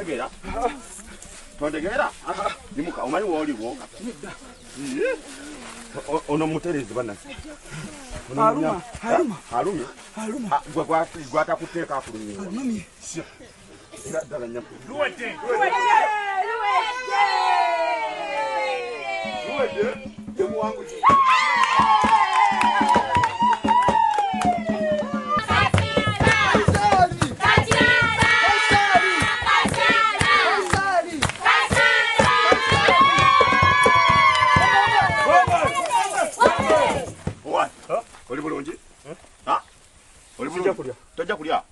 Tegera. Tontegera. Dimuka omanyi woliwo. Ono muterezi bana. Haruma. Gwata kuteeka akulumye. Harumye. Dala nyaku. Luwete. Demuwangu. Tojja kulya.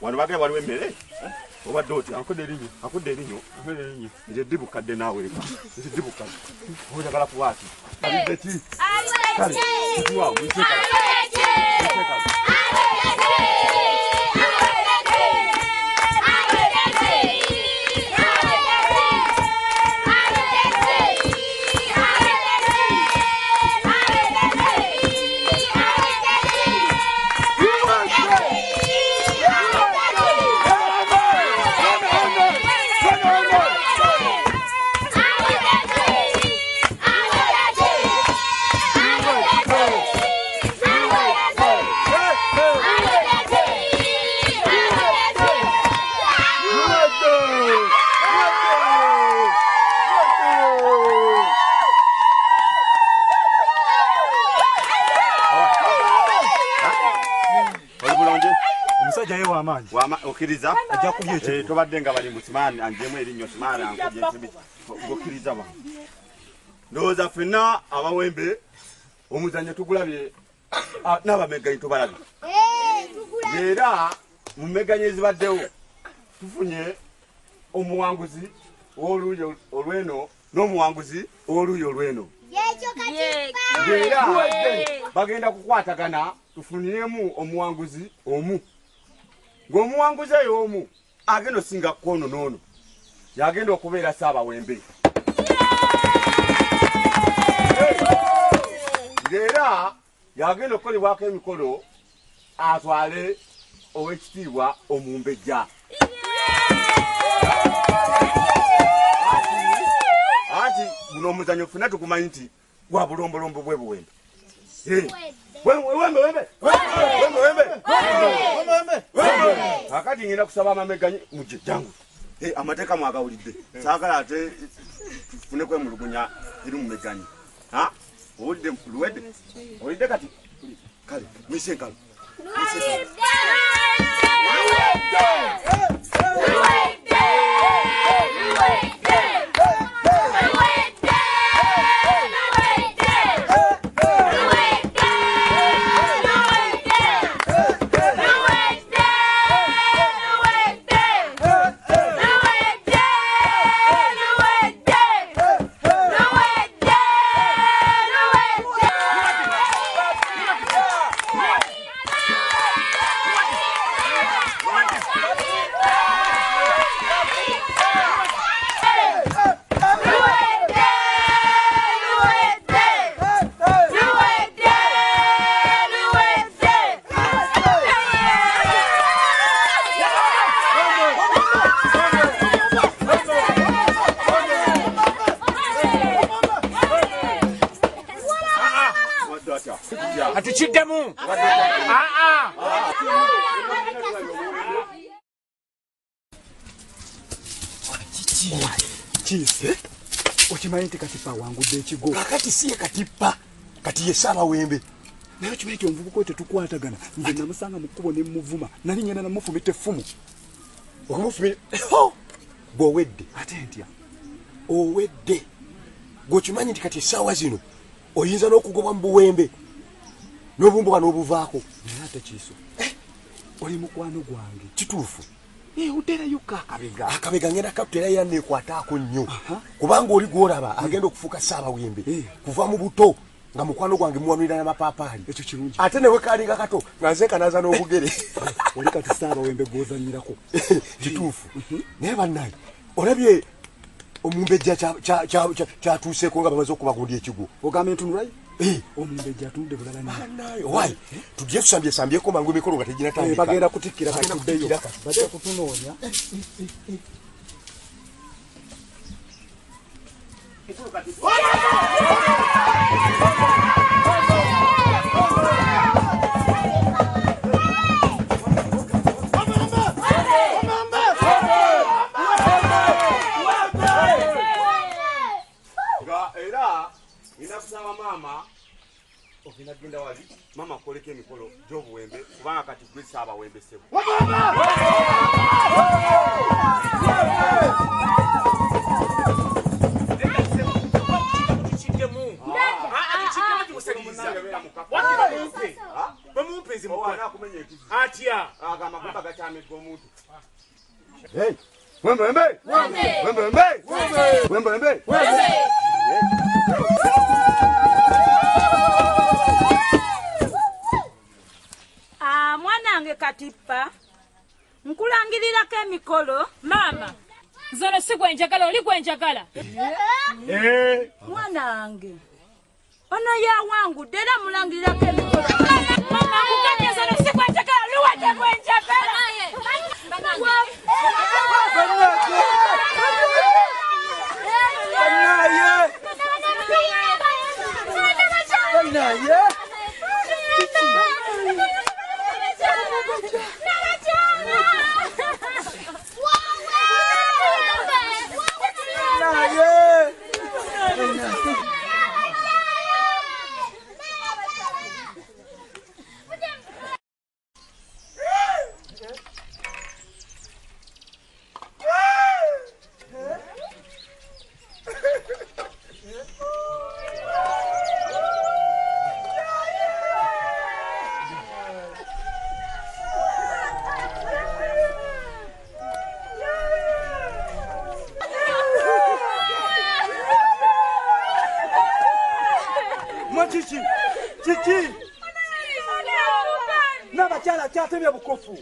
Wano bagenda waliwo emmere. Obadde otya? Akudde erinyo. Nze ddibukadde naawe leka. Nze ddibukadde. Oyagala kuwaati. Alidde ki? Kale, kituwa mwiseeka. Okiriza ajja kubye ekyo tobadde nga bali musimani anjemu erinyo simani ankubye ekibi okiriza ba ndoza fena abawembe omuzanyo tugulabye n'abameganyi tubalabye era mu meganyi zibaddewo tufunye omuwanguzi w'oluuyi olweno n'omuwanguzi w'oluuyi olweno era bagenda kukwatagana tufuniremu omuwanguzi omu ng'omuwanguzi eyo omu agenda osinga kkono n'ono yagenda okubeera Ssaabawembe ng'era yagenda okukolebwako emikolo atwale ow'ekitiibwa Omumbejja anti guno omuzanyo ffenna tukumanyi nti gwa bulombolombo bwe buwembe akati ngenda kusaba amameganyi mujje jangu amateeka mwagawulidde saagala ate tufune kwemulugunya eri mu meganyi owulidde luwedde owulidde kati kale mwise enkalo Atuchiddemu. Kise okimanyi nti Katipa wangudde ekigo kakati siye Katipa kati ye Ssaabawembe naye okimanyi nti omuvubuka oyo tetukwatagana nze namusanga mu kkubo ne muvuma nali ngenda namufumita effumu okumufumira bw'owedde ate ntya owedde gweokimanyi nti kati essaawa zino oyinza n'okugobwa mu buwembe n'obumbuka n'obuvaako naye ate Kiiso oli mukwano gwange kituufu uterayo akabega ngenda katuterayo era neekwataako nnyo kubanga oli gw'olaba agenda okufuuka Ssaabawembe kuva mu buto nga mukwano gwange muwanulira n'amapaapaali ekyo kirungi ate newe kaalinga kato nga nze kanaaza n'obugere oli kati Ssaabawembe gw'ozannyirako kituufu naye bannaye olabye Omumbejja kyatuuseeko nga bamaze okubagundya ekigo ogambye ntunulayo Omumbejja atunde bulala naye wayi tujje tusambyesambyeko mangu emikolo nga teginatandika bagenda kutikkira katuddeyo bajja kutunoonya kikulu kati. Era inakusaba mama okina genda wali mama koleke emikolo gy'obuwembe kubanga kati gwe saaba wembe sebo. Hey, wembe wembe wembe wembe wembe wembe wembe. Mwanange Katipa nkulangirirako emikolo. Mama zono si gwenjagala oli gwenjagala. Mwanange ono yawangudde era mulangirirako emikolo. Mama nkugambye zono si gwenjagala luwadde gwenjagala. Chichi n'abakyala kyatemye bukofu.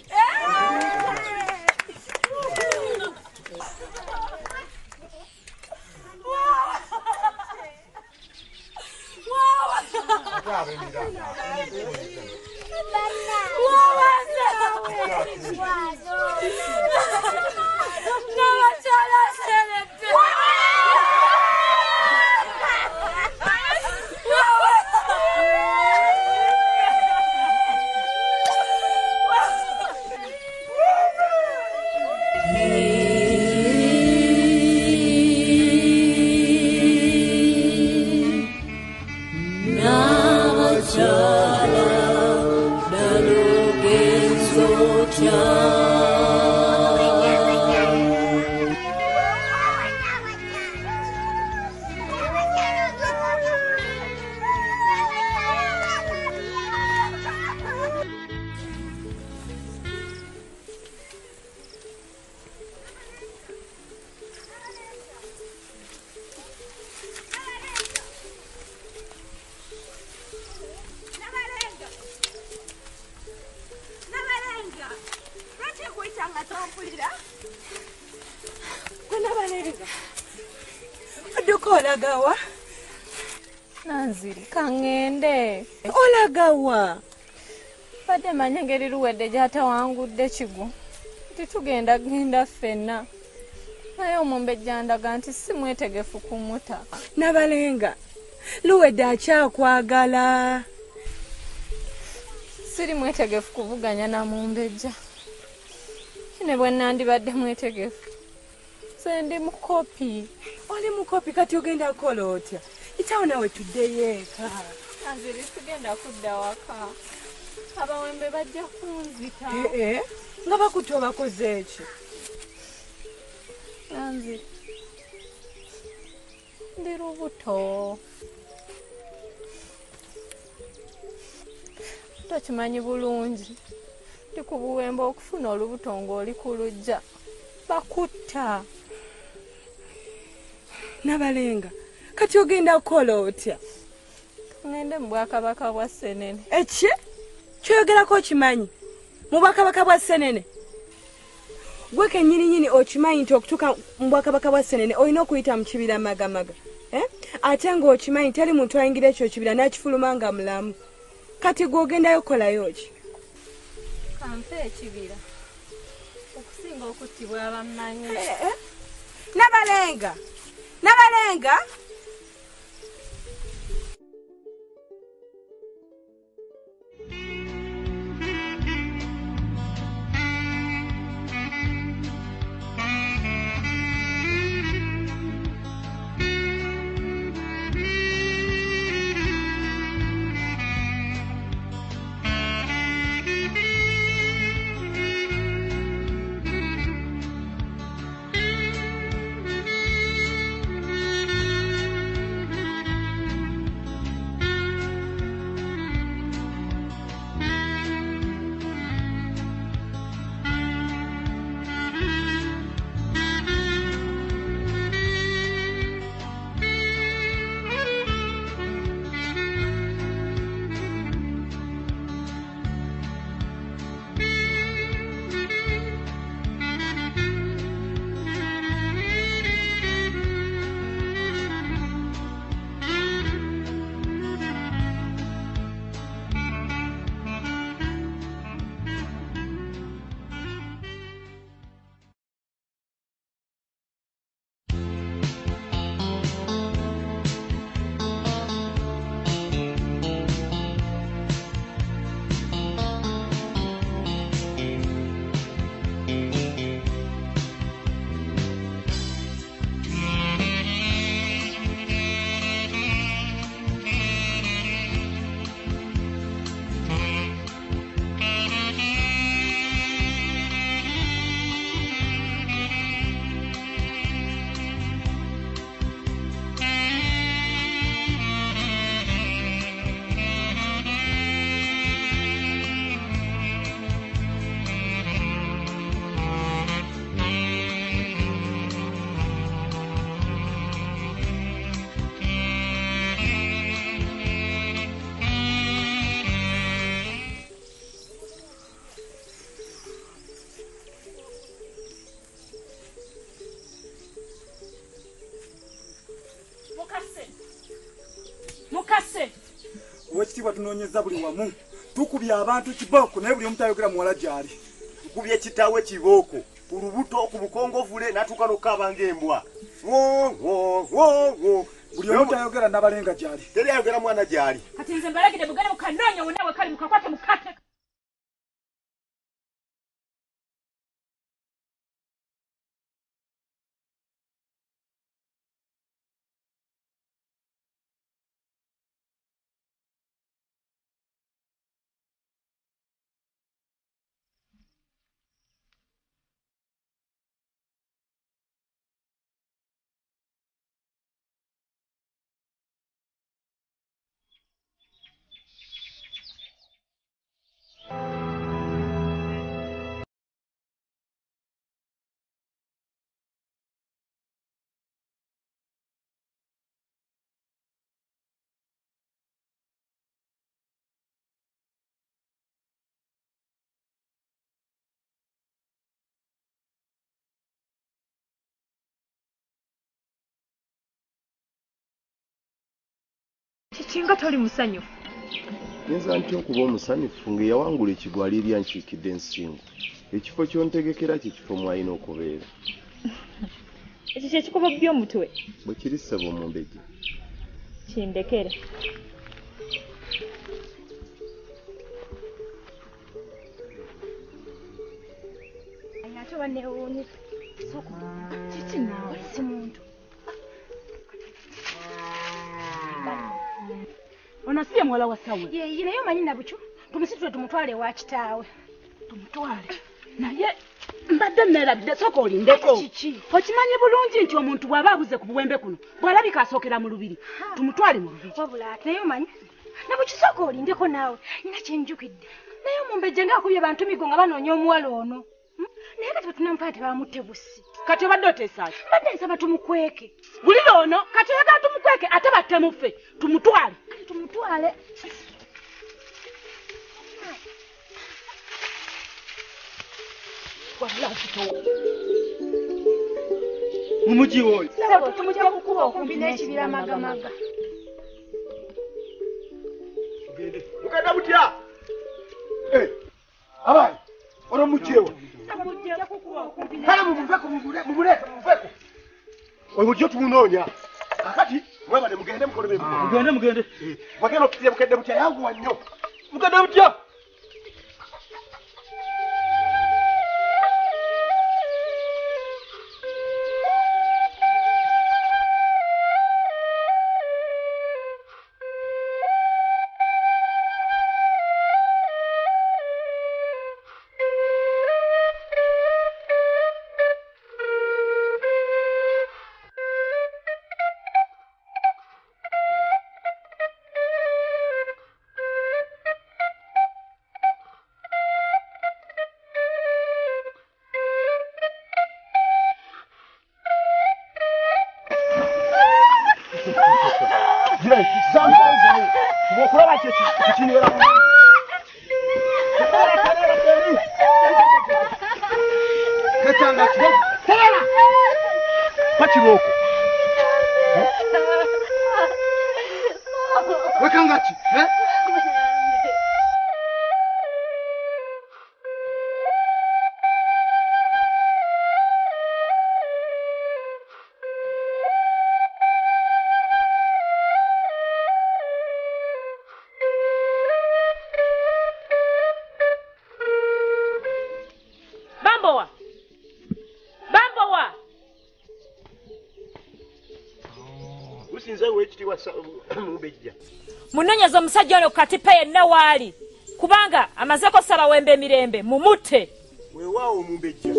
Olagawa Nanziri kangende olagawa badde manya ngeri luwedde gyatawangudde kigu titugenda ffenna naye omumbejja ndaga nti si mwetegefu kumuta. Nabalenga luwedde akyakwagala. Siri mwetegefu kuvuganya na mumbejja ne bwe nandibadde mwetegefu sendi mukopi. Oli mukopi kati ogenda kukola otya? Itawo nawe tuddeyo eka. Nanziri sigenda kudda waka. Abawembe bajja kunzita. Nga bakutte obakoze eki? Nanziri ndi lubuto. Tokimanyi bulungi ndi ku buwembe okufuna olubuto ng'oli ku luggya bakutta. Nabalenga kati ogenda kukola otya? Ngende mu Bwakabaka bwa Ssenene. Eki kyoyogerako okimanyi? Mu Bwakabaka bwa Ssenene gwe kennyini okimanyi nti okutuuka mu Bwakabaka bwa Ssenene olina okuyita mu kibira magamaga. Ate ng'okimanyi teri muntu ayingira ekyo kibira n'akifuluma nga mulamu. Kati gw'ogendayo kolayo ki? Kampe ekibira okusinga okuttibwa abammanyi. Nabalenga Mukase. Wekitiibwa tunoonyeza buli wamu. Tukubye abantu kibooko naye buli omu tayogera muwala gy'ali. Tukubye kitaawe kibooko ku lubuto ku bukongovule n'atuuka n'okukaaba ng'embwa. Buli omu tayogera n'abalenga gy'ali. Teri ayogera mwana gy'ali. Kati nze mbalagide mugende mukanoonye wonna we kali mukakwate mukate. Kinga toli musanyufu. Nza ntyo okuba omusanyufu ng'eyawangula ekigwo alirya nkiikidde ensingo. Ekifo ky'ontegekera kifo mwalina okubeera. Ekyo kye kikuba by'omutwe. Bwe kiri ssebo Omumbejja. Kindekere. Ate wanewuunye. Soko. Kiki naawe si muntu. Ono siye muwala wa Sawe. Ye naye omanyi nabucyo tumusitule tumutwale wa kitaawe. Tumutwale. Naye mbadde neerabidde sooka olindeko. Okimanyi bulungi nti omuntu bw'aba abuze ku buwembe kuno bw'alabika asookera mu lubiri. Tumutwale mu lubiri. Wabula ate naye omanyi nabucyo sooka olindeko naawe. Nina kye njukidde. Naye Omumbejja ng'akubye bantu migo nga banoonya omuwala ono. Naye kati bwetunamufuna tebamutte bussi. Kati obadde oteesaaki? Mbadde nsaba tumukweke. Bulira ono kati oyagala tumukweke ate battemuffe. Tumutwale. Tumutwale. Mumugi oyo. Sebo tumujja kukuba okumpi n'ekibira magamaga. Mugenda mutya? Abayi, ono mugi ewa. Tumujja kukuba okumpi Kale mumuveeko mumuleete mumuveeko. Oyo mugyo tumunoonya. Kakati mwebale mugende mukole bye mukola. Mugende. Bagenda okutirya bukedde butya yanguwa nnyo. Bukedde butya? Munoonyeza omusajja ono katipa yenna waali kubanga amazeeko Ssabawembe emirembe mumutte. Weewaawo Omumbejja.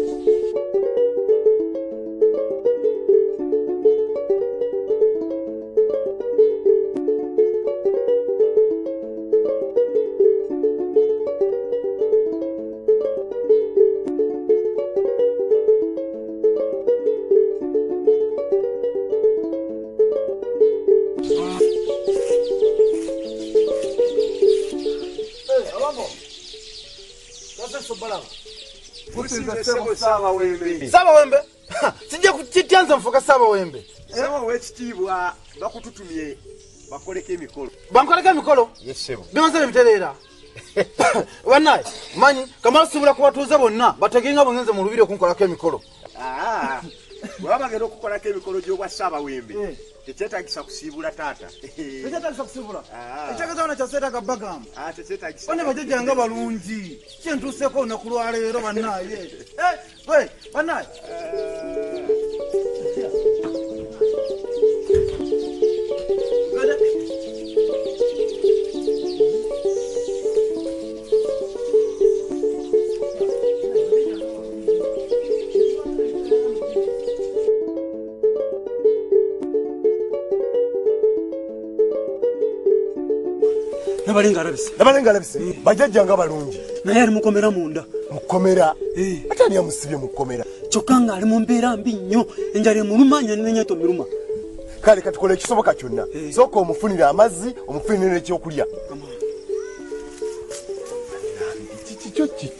Ssabawembe? Sijja kukityanza nfuka Ssabawembe. Sebo w'ekitiibwa bakututumye bakoleko emikolo. Bankoleko emikolo? Yesebo. Bimaze biterera. Wannaye, manyi, kamala sibula kubatuuza bonna, bategenga bwengenze mu lubiri okunkolako emikolo. Bwaba bagenda okukolako emikolo gy'obwa Ssaabawembe, tekyetaagisa kusiibula taata. Tekyetaagisa kusiibula? Ekyageza wana kyaseetaaga bagamba. Tekyetaagisa. Bane bajjajjanga balungi. Kyentuuseeko olunaku lwa leero bannaye. Bannaye. Nabalenga alabise. Bajjajjanga balungi. Naye ali mukomera munda. Mukomera? Atani yamusibye mukomera. Kyokka nga ali mu mbeera mbi nnyo. Enjala emulumanya n'ennyonto miruma. Kale katukola ekisoboka kyonna. Sooka omufunire amazzi, omufunire n'ekyokulya. Kikyo ki?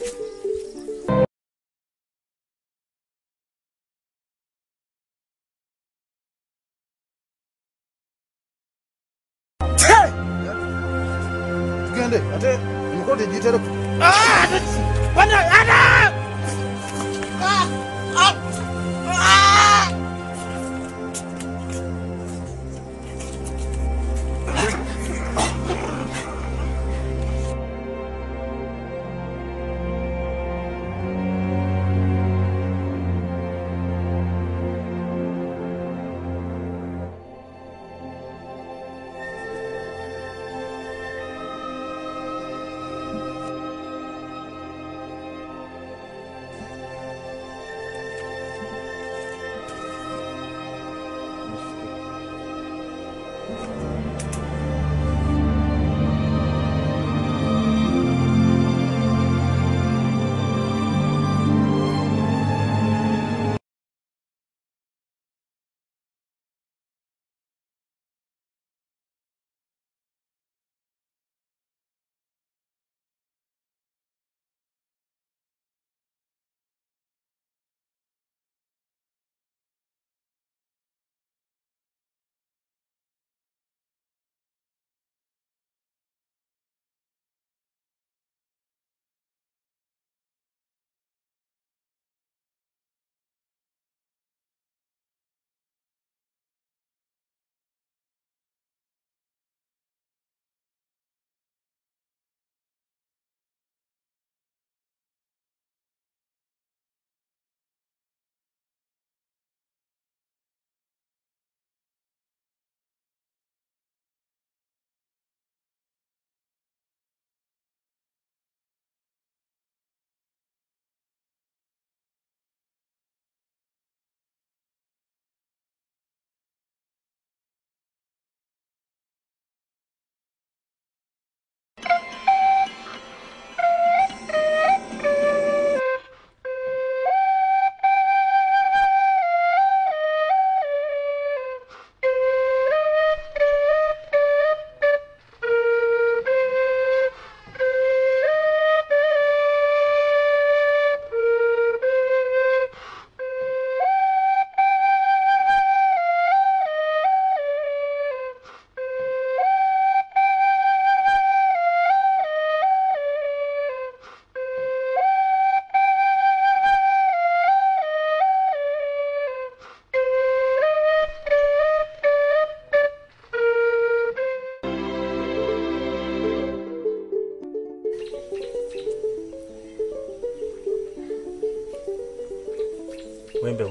Ate emikolo tegiyitera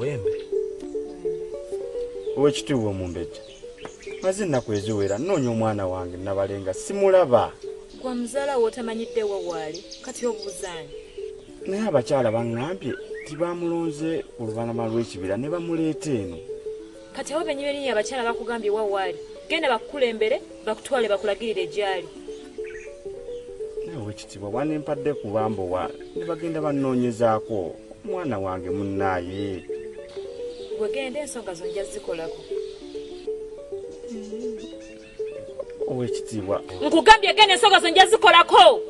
Wembe. Owekitiibwa Mumbejja. Maze ennaku eziwera nnoonya omwana wange Nabalenga simulaba. Gwa muzaala wo otamanyidde wawaali kati obuuzaani. Naye abakyala baŋŋambye tibamulonze oluvannyuma lw'ekibira ne bamuleeta eno. Kati abo bennyini abakyala bakugambye wawaali. Genda bakukulembere bakutwale bakulagirire gy'ali. Naye Owekitiibwa wanempadde ku bambowa ne bagenda bannoonyezaako omwana wange munnaaye. Gwe genda ensonga zo nja zikolako. Owekitiibwa. Nkugambye genda ensonga zo nja zikolako.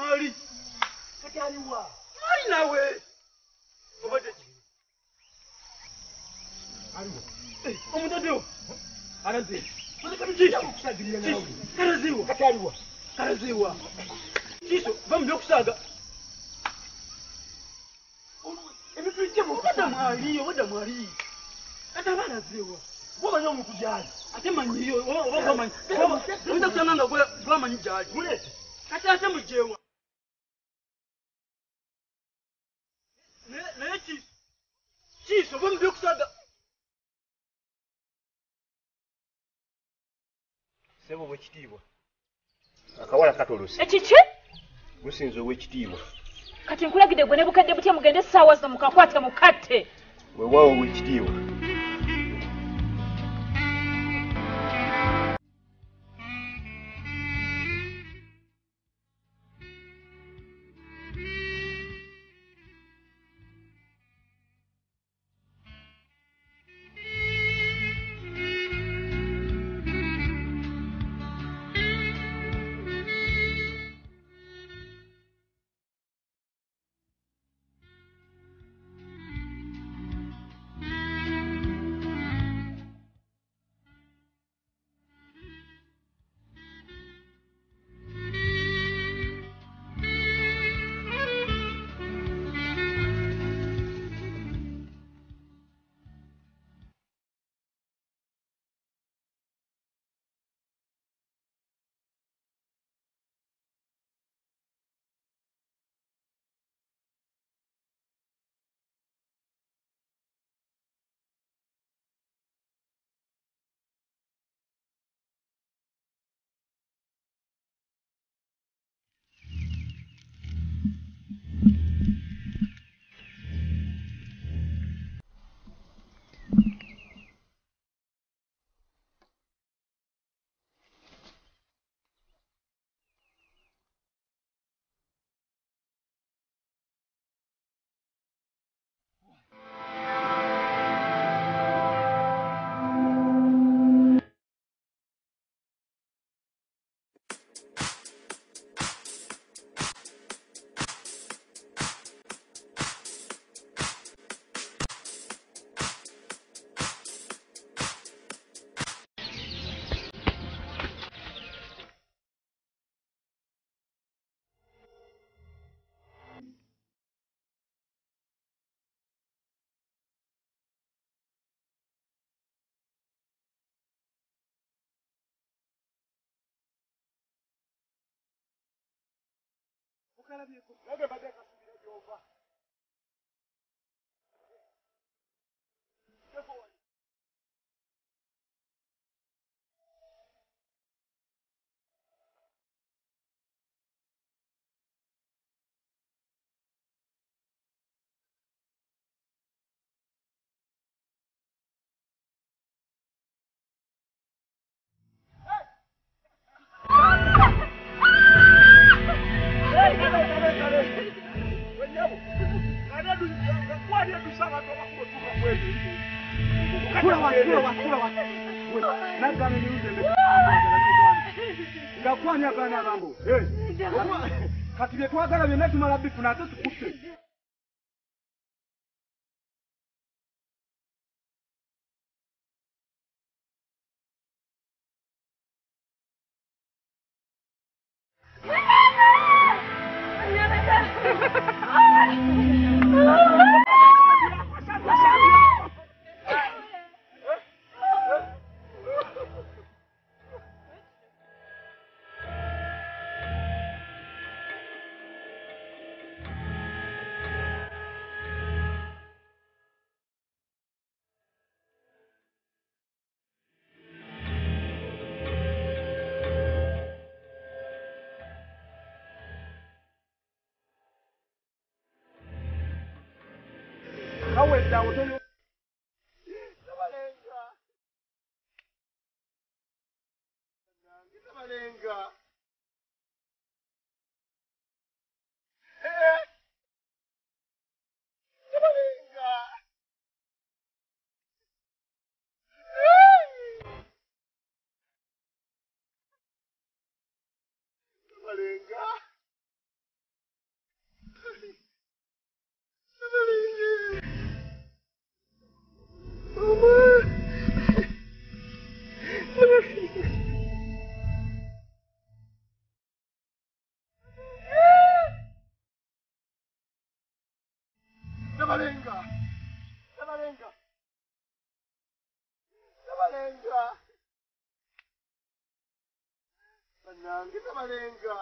Mali. Kataliwa. Mali nawe. Obade. Aliwa. Omudodeo. Arazi. Karaziwa. Kataliwa. Karaziwa. Chiso, bambi okusaga. Ebipite mu wada mwali. Kata banaziwa. Bwoba nyo mukujali. Ate manyiyo, oba manyi. Oba kusanga gwa manyi jali. Mulete. Kata ate mujewa. Ne chiso, bambi okusaga. Sebo bwekitiibwa. Akawala katolose. Ekiki? Gusinzo wekitiibwa. Kati nkulagide gwe ne bukadde butya mugende essaawa zino mukakwate mukatte. Weewaawo wekitiibwa. Gakwanya kana gambo. Kati bye twagala byonna tumala bifuna ate tukutte. Tabalenga. Tabalenga. Tabalenga. Banange tabalenga.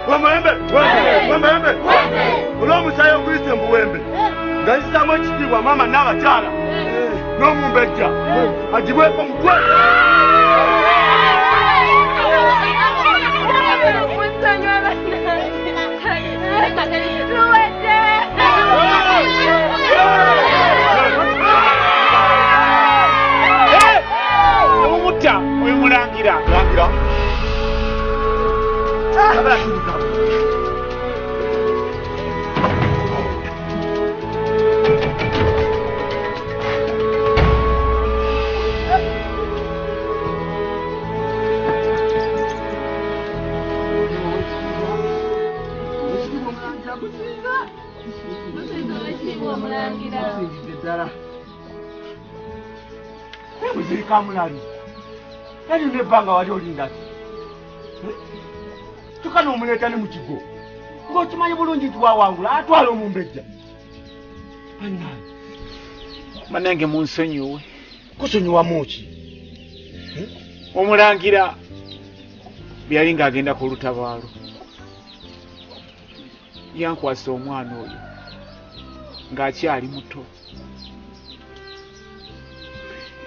Wembe. Olw'omusaayi oguyise mu buwembe. Nga yisaamu ekitiibwa maama n'abakyala. N'omumbejja. Agibweko mutwe. Omutta oyo mulangira. Kamulali. Yali nebbanga wali olinda ki? Tukana omuleeta ne mu kigo. Ng'okimanyi bulungi nti wawangula atwala omumbejja. Bannange. Bannange munsonyiwe. Kusonyiwa muki? Omulangira bwe yali ng'agenda ku lutabaalo. Yankwasa omwana oyo ng'akyali muto.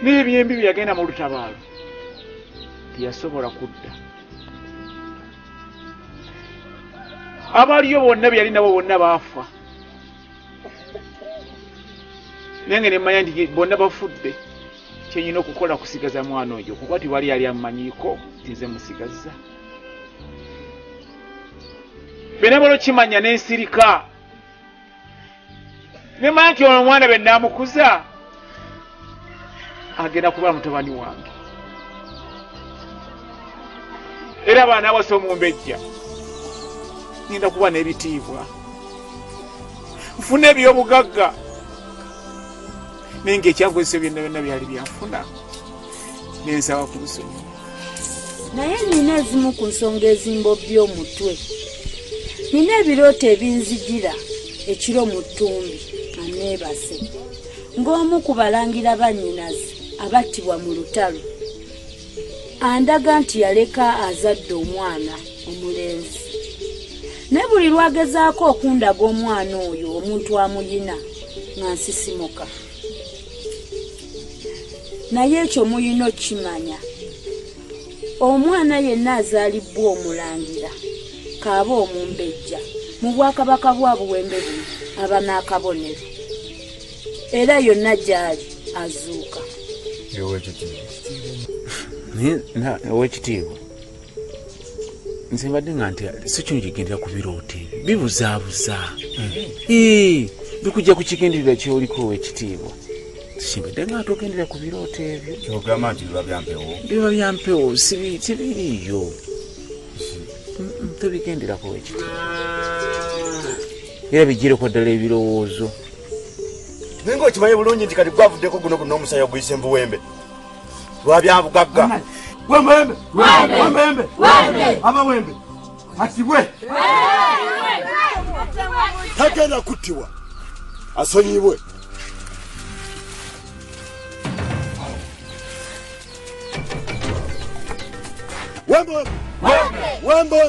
N'ebyembi bye yagenda mu lutabaalo teyasobola kudda. Abaliyo bonna bye yali nabo bonna baafa. Nange ne mmanya nti bonna bafudde. Kye nnina okukola kusigaza mwana oyo kuba tiwali yali amumanyiiko nze musigaza. Bena bolo kimanya n'ensirika. Ne mmanya nti ono omwana be nnaamukuza agenda kuba mutabani wange. Era abaana abasa omumbejja ngenda kuba n'ebitiibwa. Nfuna eby'obugagga naye ng'ekyankozesa byonna byonna byali byanfuna n'ensaba ku lusonyi. Naye nina ezimu ku nsonga ezimbobbya omutwe. Nina ebirooto ebinzijira ekiro mu ttumbi aneebase ng'omu ku balangira bannyinaze abattibwa mu lutalo andaga nti yaleka azadde omwana omulenzi. Ne buli lwagezaako okundaga omwana oyo omuntu amuyina nga nsisimuka. Naye ekyo muyina okimanya, omwana yenna azaalibwa omulangira kaaba omumbejja mu bwakabaka bwa buwembe buno aba n'akabonero. Era yonna gy'ali azuuka. Owekitiibwa nze mbadde nga nti si kino kigendera ku birooto ebyo bibuzaabuza. Bikujja ku kigendererwa kyoliko owekitiibwa. Simbadde nga togendera ku birooto ebyo. Kyogamba nti biba byampewo. Biba byampewo tebiriiyo. Tobigenderako owekitiibwa. Era bijjireko ddala ebirowoozo. Naye ng'okimanyi bulungi nti kati gwavuddeko guno n'omusaayi oguyise mu buwembe. Lwabyabugagga. Wembe. Abawembe. Atibwe. Tagenda kuttibwa. Asonyibwe. Wembe. Wembe.